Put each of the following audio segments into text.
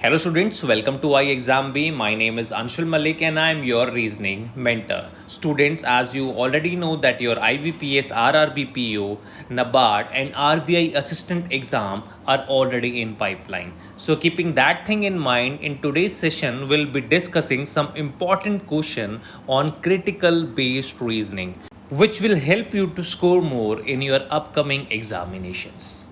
Hello students, welcome to iExamB. My name is Anshul Malik and I am your reasoning mentor. Students, as you already know that your IBPS, RRBPO, NABARD and RBI assistant exam are already in pipeline. So keeping that thing in mind, in today's session we'll be discussing some important question on critical based reasoning which will help you to score more in your upcoming examinations.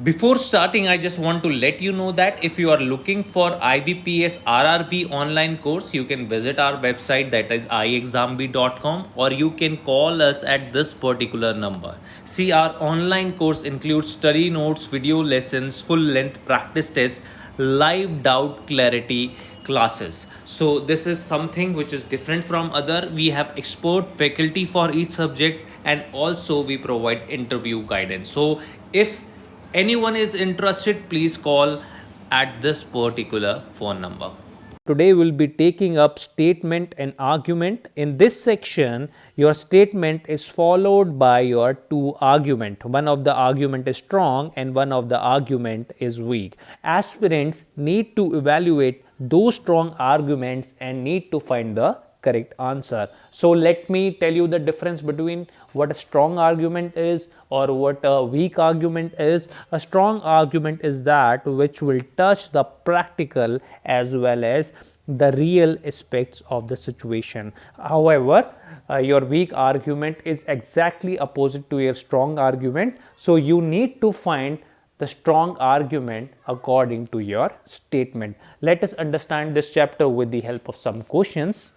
Before starting, I just want to let you know that if you are looking for IBPS RRB online course, you can visit our website, that is iexamb.com, or you can call us at this particular number. See, our online course includes study notes, video lessons, full length practice tests, live doubt clarity classes. So this is something which is different from other. We have expert faculty for each subject, and also we provide interview guidance. So if anyone is interested, please call at this particular phone number. Today we'll be taking up statement and argument. In this section, your statement is followed by your two argument. One of the argument is strong and one of the argument is weak. Aspirants need to evaluate those strong arguments and need to find the correct answer. So let me tell you the difference between what a strong argument is or what a weak argument is. A strong argument is that which will touch the practical as well as the real aspects of the situation. However, your weak argument is exactly opposite to your strong argument. So you need to find the strong argument according to your statement. Let us understand this chapter with the help of some questions.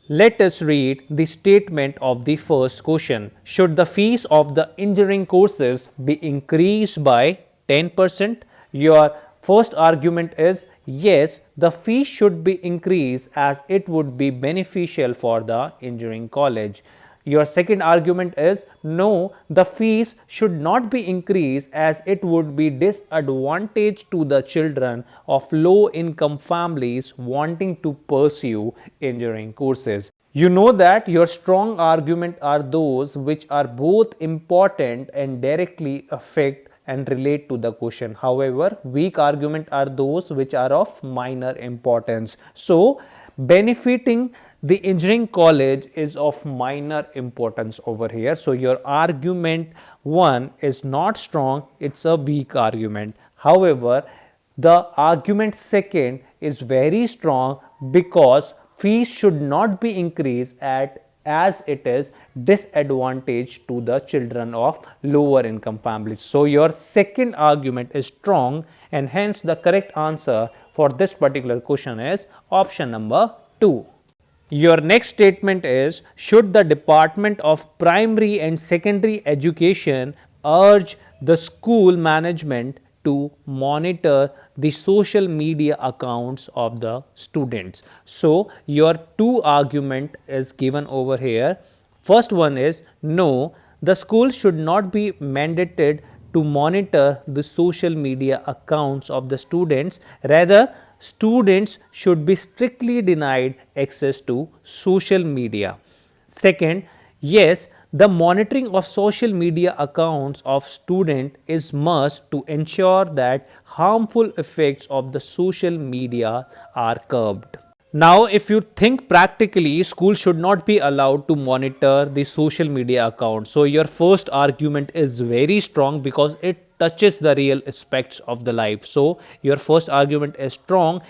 Let us read the statement of the first question. Should the fees of the engineering courses be increased by 10%? Your first argument is yes, the fees should be increased as it would be beneficial for the engineering college. Your second argument is no, the fees should not be increased as it would be disadvantage to the children of low income families wanting to pursue engineering courses. You know that your strong argument are those which are both important and directly affect and relate to the question. However, weak argument are those which are of minor importance. So, benefiting the engineering college is of minor importance over here. So your argument 1 is not strong, it's a weak argument. However, the argument 2 is very strong because fees should not be increased as it is disadvantage to the children of lower income families. So your second argument is strong and hence the correct answer for this particular question is option number 2. Your next statement is, should the Department of Primary and Secondary Education urge the school management to monitor the social media accounts of the students? So your two argument is given over here. First one is no, the school should not be mandated to monitor the social media accounts of the students. Rather, students should be strictly denied access to social media. Second, yes, the monitoring of social media accounts of student is must to ensure that harmful effects of the social media are curbed. Now, if you think practically, school should not be allowed to monitor the social media account. So, your first argument is very strong because it touches the real aspects of the life. So, your first argument is strong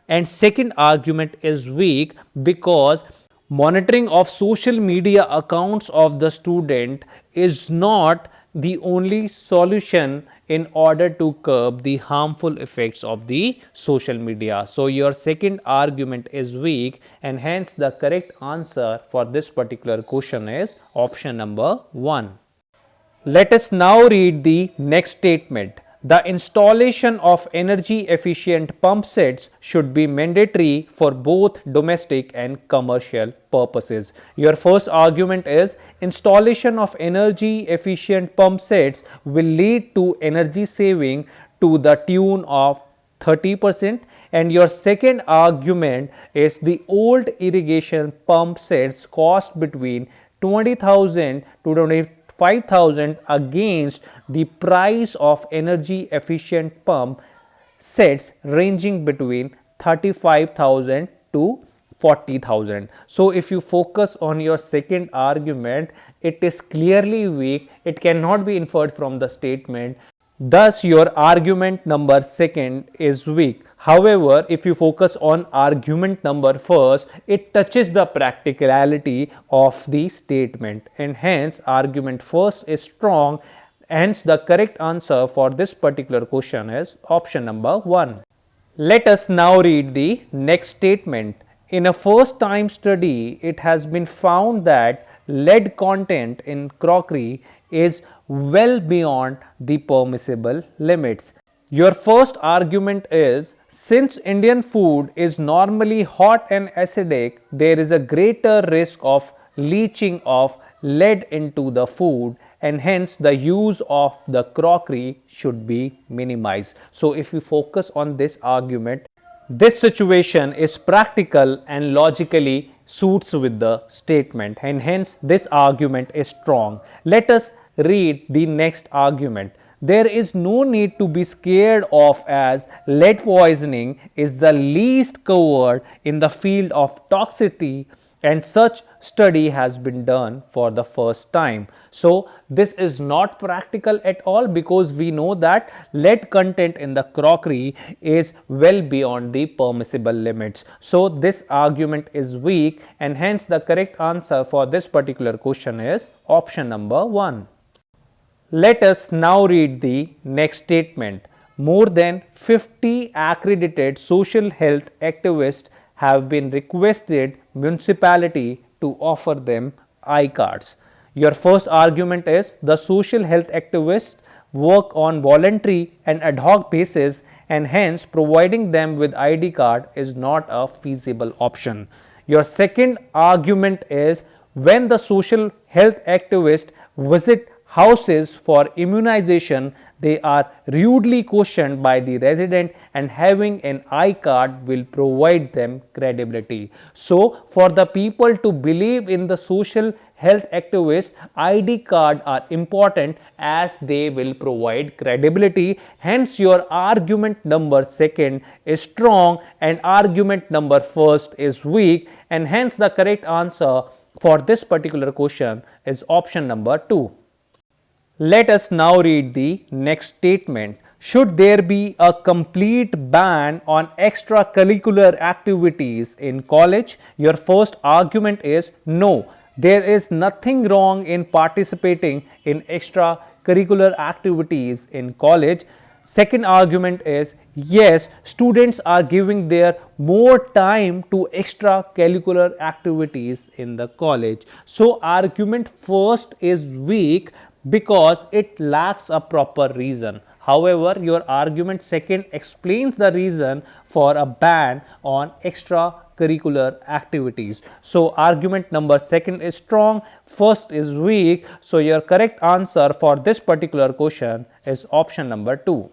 and second argument is weak because monitoring of social media accounts of the student is not the only solution in order to curb the harmful effects of the social media. So your second argument is weak and hence the correct answer for this particular question is option number 1. Let us now read the next statement. The installation of energy efficient pump sets should be mandatory for both domestic and commercial purposes. Your first argument is installation of energy efficient pump sets will lead to energy saving to the tune of 30%, and your second argument is the old irrigation pump sets cost between 20,000 to 25,000 against the price of energy efficient pump sets ranging between 35,000 to 40,000. So if you focus on your second argument, it is clearly weak. It cannot be inferred from the statement. Thus, your argument number second is weak. However, if you focus on argument number first, it touches the practicality of the statement, and hence argument first is strong. Hence, the correct answer for this particular question is option number 1. Let us now read the next statement. In a first time study, it has been found that lead content in crockery is well beyond the permissible limits. Your first argument is, since Indian food is normally hot and acidic, there is a greater risk of leaching of lead into the food, and hence the use of the crockery should be minimized. So if we focus on this argument, this situation is practical and logically suits with the statement, and hence this argument is strong. Let us read the next argument. There is no need to be scared of, as lead poisoning is the least covered in the field of toxicity, and such study has been done for the first time. So this is not practical at all, because we know that lead content in the crockery is well beyond the permissible limits. So this argument is weak, and hence the correct answer for this particular question is option number 1. Let us now read the next statement. More than 50 accredited social health activists have been requested municipality to offer them iCards. Your first argument is, the social health activists work on voluntary and ad hoc basis, and hence providing them with ID card is not a feasible option. Your second argument is, when the social health activists visit houses for immunization, they are rudely questioned by the resident, and having an iCard will provide them credibility. So for the people to believe in the social health activists, ID card are important, as they will provide credibility. Hence your argument number second is strong and argument number first is weak, and hence the correct answer for this particular question is option number 2. Let us now read the next statement. Should there be a complete ban on extracurricular activities in college? Your first argument is no. There is nothing wrong in participating in extracurricular activities in college. Second argument is yes, students are giving their more time to extracurricular activities in the college. So argument first is weak because it lacks a proper reason. However, your argument second explains the reason for a ban on extracurricular activities. So argument number second is strong, first is weak. So your correct answer for this particular question is option number 2.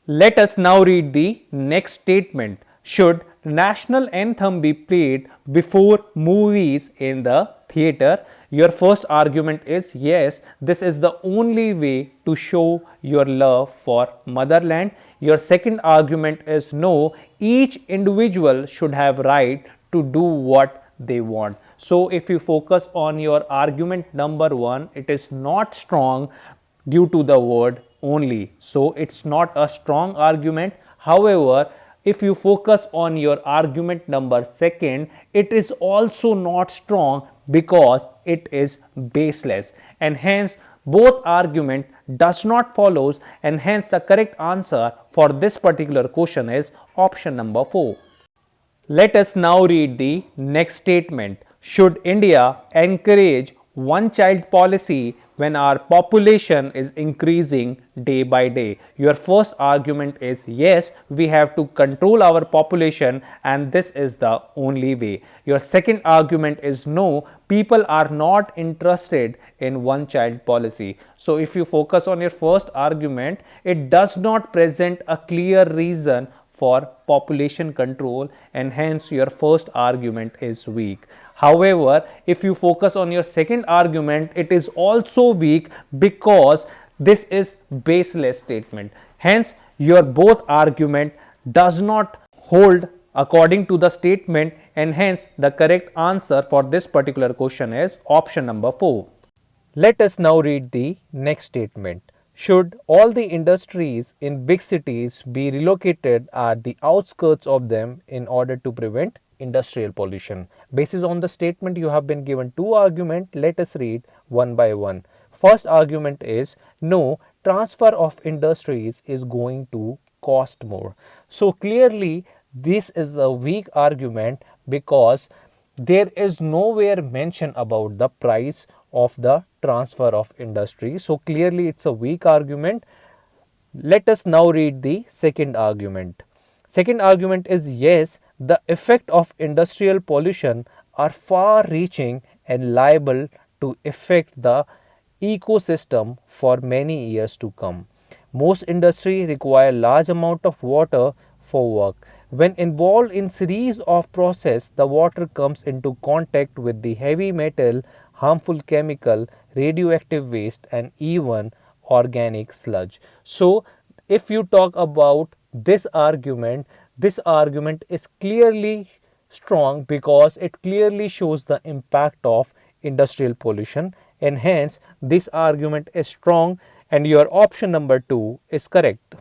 Let us now read the next statement. Should national anthem be played before movies in the theater? Your first argument is yes, this is the only way to show your love for motherland. Your second argument is no, each individual should have right to do what they want. So if you focus on your argument number 1, it is not strong due to the word only. So it's not a strong argument. However, if you focus on your argument number second, it is also not strong because it is baseless, and hence both argument does not follows, and hence the correct answer for this particular question is option number 4. Let us now read the next statement. Should India encourage one child policy when our population is increasing day by day? Your first argument is yes, we have to control our population and this is the only way. Your second argument is no, people are not interested in one child policy. So if you focus on your first argument, it does not present a clear reason for population control, and hence your first argument is weak. However, if you focus on your second argument, it is also weak because this is baseless statement. Hence, your both argument does not hold according to the statement, and hence the correct answer for this particular question is option number 4. Let us now read the next statement. Should all the industries in big cities be relocated at the outskirts of them in order to prevent industrial pollution? Based on the statement, you have been given two arguments. Let us read one by one. First argument is no, transfer of industries is going to cost more. So clearly this is a weak argument because there is nowhere mention about the price of the transfer of industry. So clearly it's a weak argument. Let us now read the second argument. Second argument is yes, the effect of industrial pollution are far reaching and liable to affect the ecosystem for many years to come. Most industry require large amount of water for work. When involved in series of process, the water comes into contact with the heavy metal, harmful chemical, radioactive waste and even organic sludge. So if you talk about this argument is clearly strong because it clearly shows the impact of industrial pollution, and hence this argument is strong and your option number 2 is correct.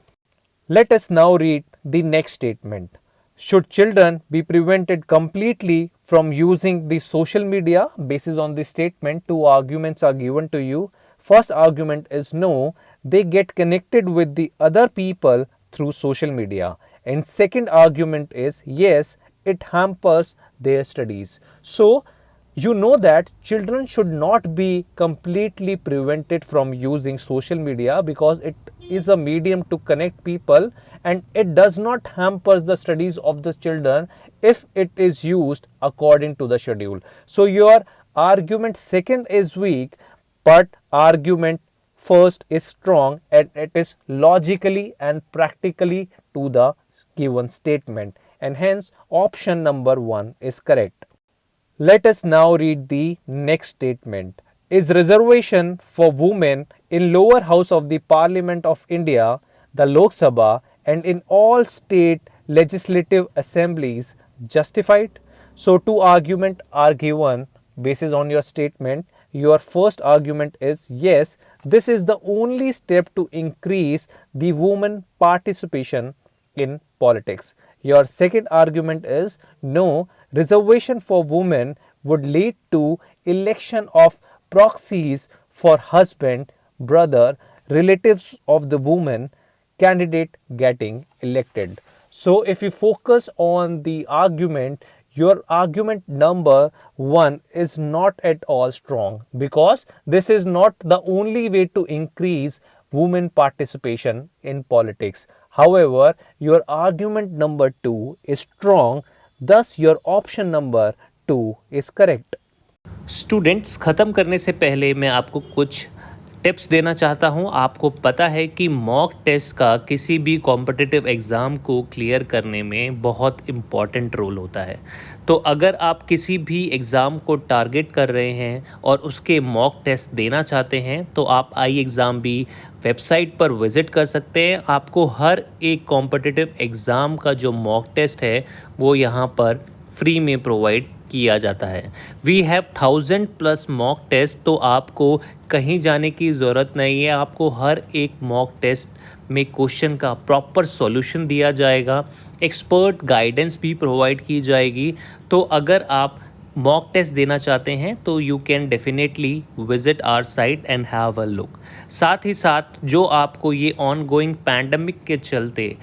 Let us now read the next statement. Should children be prevented completely from using the social media? Based on this statement, two arguments are given to you. First argument is no, they get connected with the other people through social media. And second argument is yes, it hampers their studies. So you know that children should not be completely prevented from using social media because it is a medium to connect people and it does not hamper the studies of the children if it is used according to the schedule. So your argument second is weak, but argument first is strong and it is logically and practically to the given statement, and hence option number 1 is correct. Let us now read the next statement. Is reservation for women in lower house of the Parliament of India, the Lok Sabha, and in all state legislative assemblies justified? So two arguments are given based on your statement. Your first argument is yes, this is the only step to increase the women participation in politics. Your second argument is no, reservation for women would lead to election of proxies for husband, brother, relatives of the woman candidate getting elected. So if you focus on the argument, your argument number 1 is not at all strong because this is not the only way to increase women participation in politics. However, your argument number 2 is strong, thus your option number 2 is correct. Students, ख़त्म करने से पहले मैं आपको कुछ tips देना चाहता हूं। आपको पता है कि मॉक टेस्ट का किसी भी कॉम्पिटिटिव एग्ज़ाम को क्लियर करने में बहुत इम्पॉर्टेंट रोल होता है। तो अगर आप किसी भी एग्ज़ाम को टारगेट कर रहे हैं और उसके मॉक टेस्ट देना चाहते हैं तो आप आई एग्ज़ाम भी वेबसाइट पर विज़िट कर सकते हैं। आपको हर एक कॉम्पिटिटिव एग्ज़ाम का जो मॉक टेस्ट है वो यहाँ पर फ्री में प्रोवाइड किया जाता है। वी हैव 1000+ मॉक टेस्ट, तो आपको कहीं जाने की ज़रूरत नहीं है। आपको हर एक मॉक टेस्ट में क्वेश्चन का प्रॉपर सॉल्यूशन दिया जाएगा, एक्सपर्ट गाइडेंस भी प्रोवाइड की जाएगी। तो अगर आप मॉक टेस्ट देना चाहते हैं तो you can definitely visit our site and have a look. साथ ही साथ जो आपको ये ऑनगोइंग पैंडमिक के चलते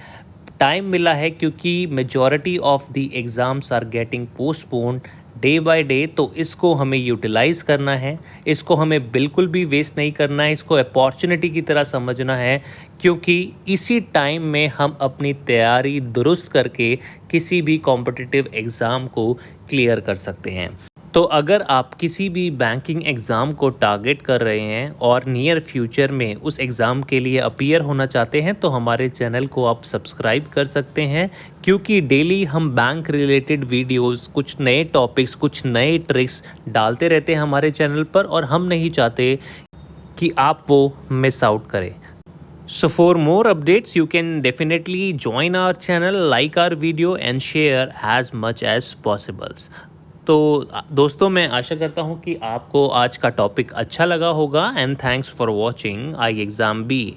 टाइम मिला है, क्योंकि majority of the exams are getting postponed day by day, तो इसको हमें यूटिलाइज़ करना है, इसको हमें बिल्कुल भी वेस्ट नहीं करना है, इसको अपॉर्चुनिटी की तरह समझना है, क्योंकि इसी टाइम में हम अपनी तैयारी दुरुस्त करके किसी भी कॉम्पिटिटिव एग्ज़ाम को क्लियर कर सकते हैं। तो अगर आप किसी भी बैंकिंग एग्ज़ाम को टारगेट कर रहे हैं और नियर फ्यूचर में उस एग्ज़ाम के लिए अपीयर होना चाहते हैं तो हमारे चैनल को आप सब्सक्राइब कर सकते हैं, क्योंकि डेली हम बैंक रिलेटेड वीडियोस, कुछ नए टॉपिक्स, कुछ नए ट्रिक्स डालते रहते हैं हमारे चैनल पर और हम नहीं चाहते कि आप वो मिस आउट करें। So for more updates, you can definitely join our channel, like our video and share as much as possible. तो दोस्तों मैं आशा करता हूँ कि आपको आज का टॉपिक अच्छा लगा होगा and thanks for watching I exam B.